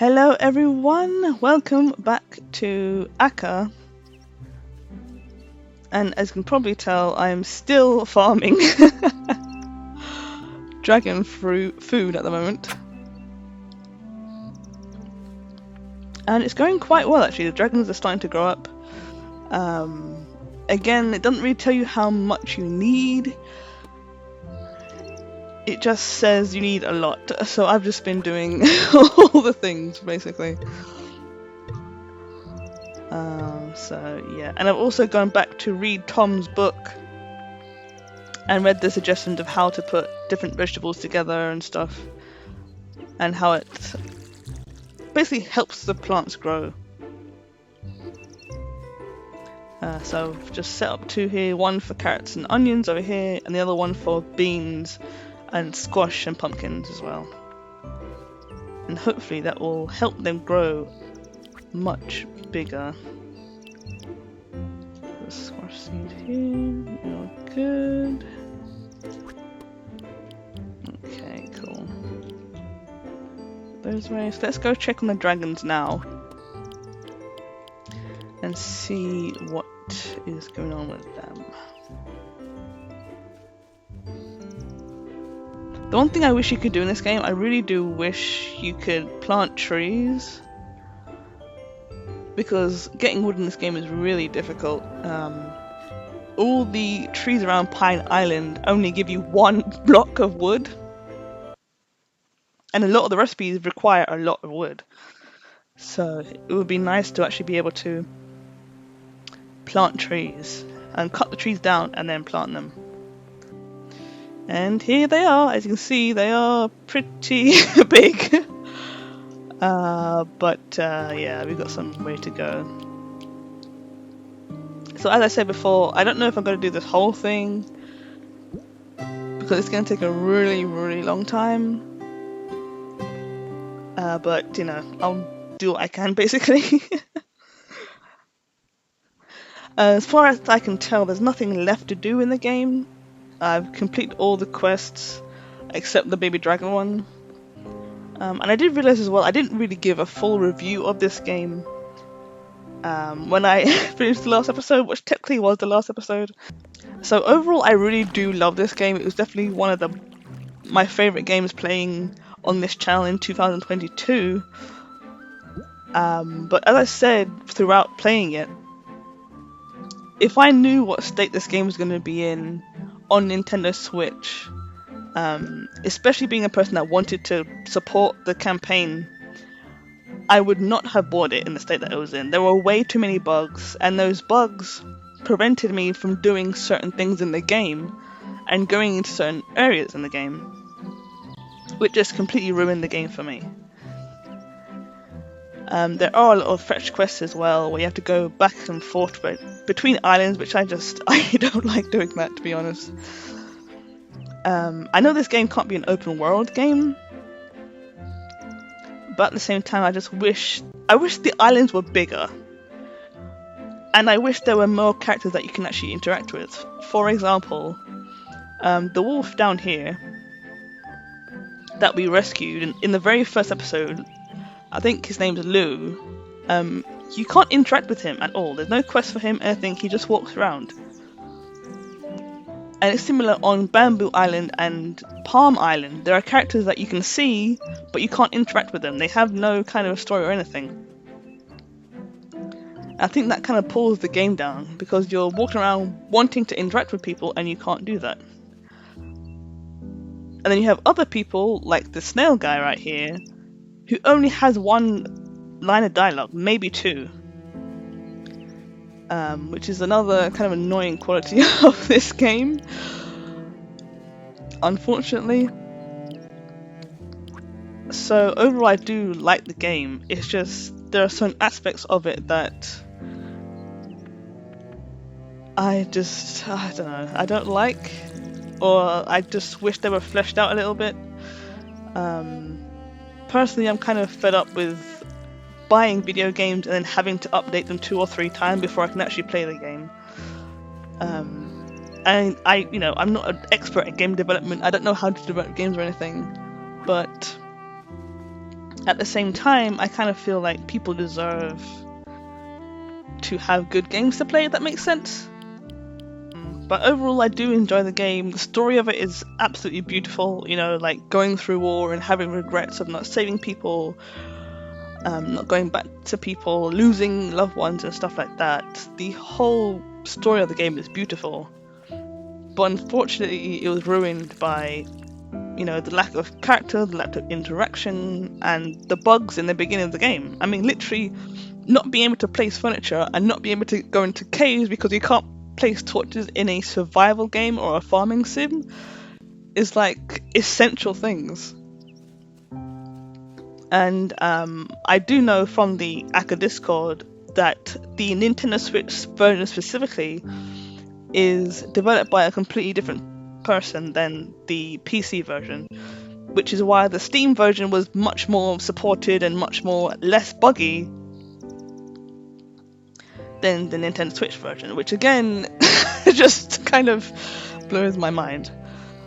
Hello everyone, welcome back to Akka, and as you can probably tell, I am still farming dragon fruit food at the moment, and it's going quite well actually. The dragons are starting to grow up. Again, it doesn't really tell you how much you need. It just says you need a lot, so I've just been doing all the things basically. So yeah, and I've also gone back to read Tom's book and read the suggestions of how to put different vegetables together and stuff, and how it basically helps the plants grow. So I've just set up two here, one for carrots and onions over here, and the other one for beans and squash and pumpkins as well. And hopefully that will help them grow much bigger. The squash seed here, you're good. Okay, cool. Those ways. Let's go check on the dragons now and see what is going on with them. The one thing I wish you could do in this game, I really do wish you could plant trees, because getting wood in this game is really difficult. All the trees around Pine Island only give you one block of wood, and a lot of the recipes require a lot of wood. So it would be nice to actually be able to plant trees and cut the trees down and then plant them. And here they are. As you can see, they are pretty big. Yeah, we've got some way to go. So as I said before, I don't know if I'm going to do this whole thing, because it's going to take a really, really long time. But, you know, I'll do what I can, basically. As far as I can tell, there's nothing left to do in the game. I've completed all the quests except the baby dragon one. And I did realise as well, I didn't really give a full review of this game when I finished the last episode, which technically was the last episode. So overall, I really do love this game. It was definitely one of my favourite games playing on this channel in 2022. But as I said throughout playing it, if I knew what state this game was going to be in on Nintendo Switch, especially being a person that wanted to support the campaign, I would not have bought it in the state that it was in. There were way too many bugs, and those bugs prevented me from doing certain things in the game and going into certain areas in the game, which just completely ruined the game for me. There are a lot of fetch quests as well, where you have to go back and forth between islands, which I don't like doing that, to be honest. I know this game can't be an open world game, but at the same time I wish the islands were bigger, and I wish there were more characters that you can actually interact with. For example, the wolf down here that we rescued in the very first episode, I think his name's Lou. You can't interact with him at all. There's no quest for him, anything. He just walks around. And it's similar on Bamboo Island and Palm Island. There are characters that you can see, but you can't interact with them. They have no kind of story or anything. I think that kind of pulls the game down, because you're walking around wanting to interact with people and you can't do that. And then you have other people, like the snail guy right here, who only has one line of dialogue, maybe two, which is another kind of annoying quality of this game, unfortunately. So overall, I do like the game. It's just there are certain aspects of it that I don't know, I don't like, or I just wish they were fleshed out a little bit. Personally, I'm kind of fed up with buying video games and then having to update them 2 or 3 times before I can actually play the game. And I'm not an expert at game development. I don't know how to develop games or anything, but At the same time, I kind of feel like people deserve to have good games to play, if that makes sense. But overall, I do enjoy the game. The story of it is absolutely beautiful, you know, like going through war and having regrets of not saving people, not going back to people, losing loved ones and stuff like that. The whole story of the game is beautiful. But unfortunately, it was ruined by, you know, the lack of character, the lack of interaction, and the bugs in the beginning of the game. I mean, literally, not being able to place furniture and not being able to go into caves because you can't place torches in a survival game or a farming sim is like essential things. And I do know from the Aka Discord that the Nintendo Switch version specifically is developed by a completely different person than the PC version, which is why the Steam version was much more supported and much more less buggy than the Nintendo Switch version, which again just kind of blows my mind.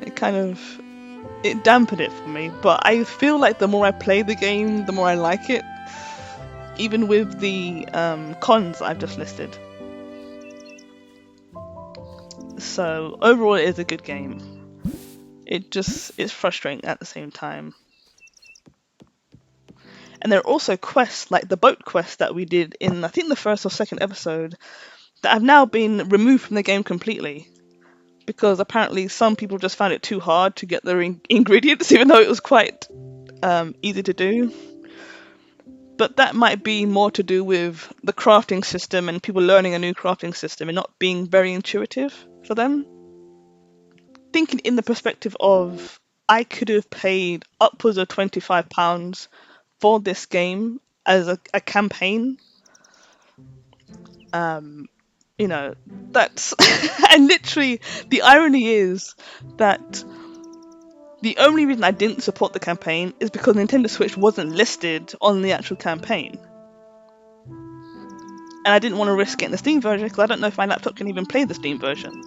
It dampened it for me, but I feel like the more I play the game, the more I like it, even with the cons I've just listed. So overall, it is a good game. It's frustrating at the same time. And there are also quests, like the boat quest that we did in, I think, the first or second episode, that have now been removed from the game completely. Because apparently some people just found it too hard to get their ingredients, even though it was quite easy to do. But that might be more to do with the crafting system and people learning a new crafting system and not being very intuitive for them. Thinking in the perspective of, I could have paid upwards of £25 for this game as a campaign. You know, that's and literally the irony is that the only reason I didn't support the campaign is because Nintendo Switch wasn't listed on the actual campaign, and I didn't want to risk getting the Steam version because I don't know if my laptop can even play the Steam version.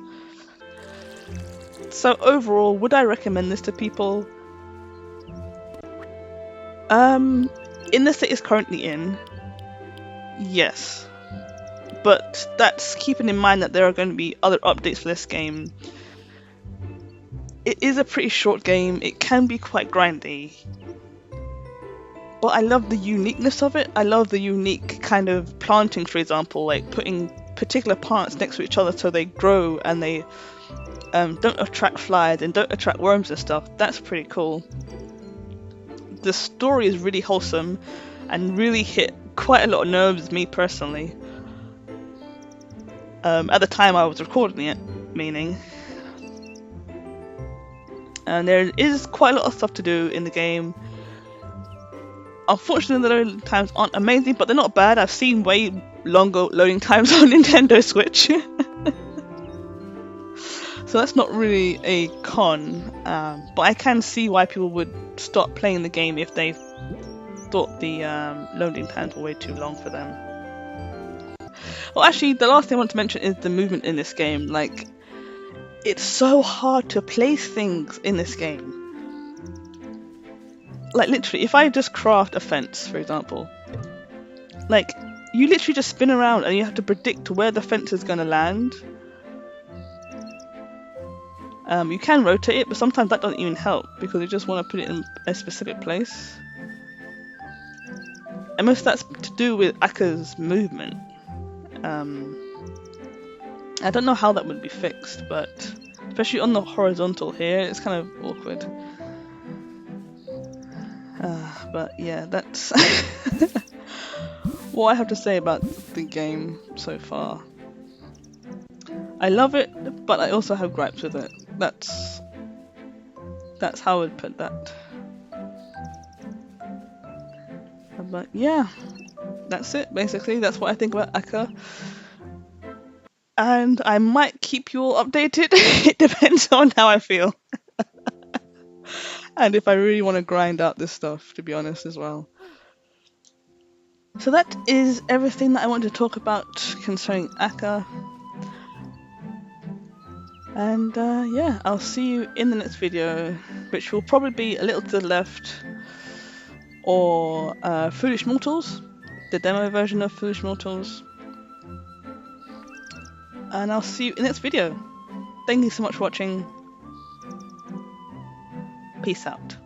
So overall, would I recommend this to people? In the state it's currently in, yes. But that's keeping in mind that there are going to be other updates for this game. It is a pretty short game, it can be quite grindy. But I love the uniqueness of it. I love the unique kind of planting, for example, like putting particular plants next to each other so they grow and they don't attract flies and don't attract worms and stuff. That's pretty cool. The story is really wholesome and really hit quite a lot of nerves with me personally. At the time I was recording it, meaning. And there is quite a lot of stuff to do in the game. Unfortunately, the loading times aren't amazing, but they're not bad. I've seen way longer loading times on Nintendo Switch. So that's not really a con, but I can see why people would stop playing the game if they thought the loading times were way too long for them. Well, actually, the last thing I want to mention is the movement in this game. Like, it's so hard to place things in this game. Like, literally, if I just craft a fence, for example, like, you literally just spin around and you have to predict where the fence is going to land. You can rotate it, but sometimes that doesn't even help because you just want to put it in a specific place. And most of that's to do with Aka's movement. I don't know how that would be fixed, but especially on the horizontal here, it's kind of awkward. But yeah, that's what I have to say about the game so far. I love it, but I also have gripes with it. That's how I would put that. But yeah, that's it basically. That's what I think about Aka. And I might keep you all updated. It depends on how I feel. And if I really want to grind out this stuff, to be honest, as well. So that is everything that I want to talk about concerning Aka. And yeah, I'll see you in the next video, which will probably be a little to the left or Foolish Mortals, the demo version of Foolish Mortals. And I'll see you in the next video. Thank you so much for watching. Peace out.